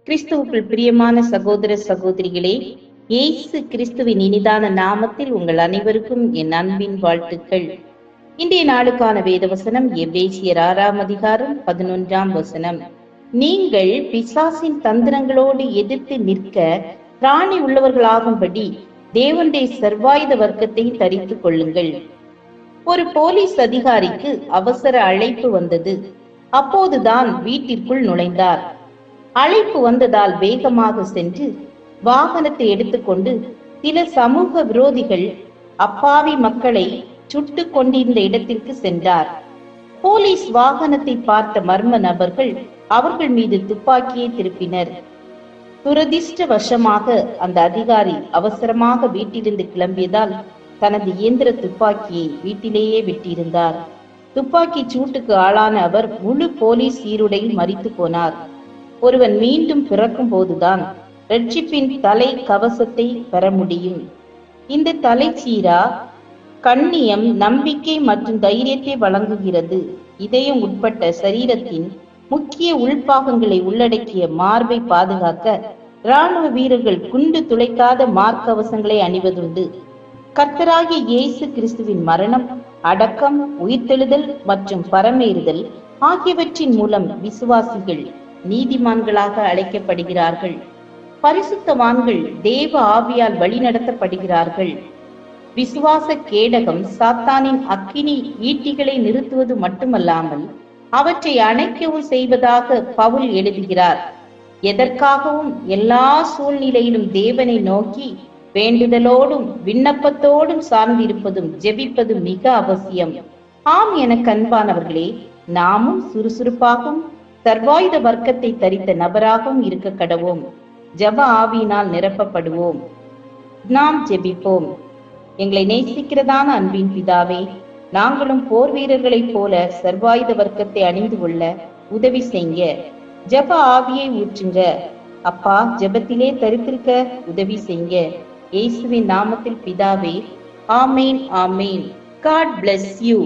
கிறிஸ்துவுக்குள் பிரியமான சகோதர சகோதரிகளே, இயேசு கிறிஸ்துவின் இனிதான நாமத்தில் உங்கள் அனைவருக்கும் என் அன்பின் வாழ்த்துக்கள். இன்றைய நாளுக்கான வேதவசனம் எபேசியர் 6:11. நீங்கள் பிசாசின் தந்திரங்களோடு எதிர்த்து நிற்க திராணி உள்ளவர்களாகும்படி தேவனுடைய சர்வாயுத வர்க்கத்தை தரித்துக் கொள்ளுங்கள். ஒரு போலீஸ் அதிகாரிக்கு அவசர அழைப்பு வந்தது. அப்போதுதான் வீட்டிற்குள் நுழைந்தார். அழைப்பு வந்ததால் வேகமாக சென்று வாகனத்தை எடுத்துக்கொண்டு சில சமூக விரோதிகள் அப்பாவி மக்களை சுட்டு கொண்டிருந்த இடத்திற்கு சென்றார். போலீஸ் வாகனத்தை பார்த்த மர்ம நபர்கள் அவர்கள் மீது துப்பாக்கியை திருப்பினர். துரதிர்ஷ்டவசமாக அந்த அதிகாரி அவசரமாக வீட்டிலிருந்து கிளம்பியதால் தனது இயந்திர துப்பாக்கியை வீட்டிலேயே விட்டிருந்தார். துப்பாக்கி சூட்டுக்கு ஆளான அவர் முழு போலீஸ் சீருடையில் மரித்து போனார். ஒருவன் மீண்டும் பிறக்கும் போதுதான் ரட்சிப்பின் தலை கவசத்தை பெற முடியும். இந்த தலைச்சீரா கண்ணியம், நம்பிக்கை மற்றும் தைரியத்தை வழங்குகிறது. இதயம் உட்பட்ட சரீரத்தின் முக்கிய உள்பாகங்களை உள்ளடக்கிய மார்பை பாதுகாக்க இராணுவ வீரர்கள் குண்டு துளைக்காத மார்க்கவசங்களை அணிவதுண்டு. கர்த்தராகிய இயேசு கிறிஸ்துவின் மரணம், அடக்கம், உயிர்த்தெழுதல் மற்றும் பரமேறுதல் ஆகியவற்றின் மூலம் விசுவாசிகள் நீதிமான்களாக அழைக்கப்படுகிறார்கள். பரிசுத்தவான்கள் தேவ ஆவியால் வழிநடத்தப்படுகிறார்கள். விசுவாச கேடகம் சாத்தானின் அக்கினி ஈட்டிகளை நிறுத்துவது மட்டுமல்லாமல் அவற்றை அணைக்கவும் செய்வதாக பவுல் எழுதுகிறார். எதற்காகவும் எல்லா சூழ்நிலையிலும் தேவனை நோக்கி வேண்டுதலோடும் விண்ணப்பத்தோடும் சார்ந்திருப்பதும் ஜெபிப்பதும் மிக அவசியம். ஆம், எனக்கு அன்பானவர்களே, நாமும் சுறுசுறுப்பாகவும் சர்வாயுத வர்க்கத்தை தரித்த நபராகவும் இருக்க கடவோம். ஜப ஆவியினால் நிரப்பப்படுவோம். நாம் ஜெபிப்போம். எங்களை நேசிக்கிறதான அன்பின் பிதாவே, நாங்களும் போர் வீரர்களைப் போல சர்வாயுத வர்க்கத்தை அணிந்து கொள்ள உதவி செய்ய ஜப ஆவியை ஊற்றுங்க. அப்பா, ஜபத்திலே தரித்திருக்க உதவி செய்ய. இயேசுவின் நாமத்தில் பிதாவே, ஆமேன், ஆமேன். God bless you.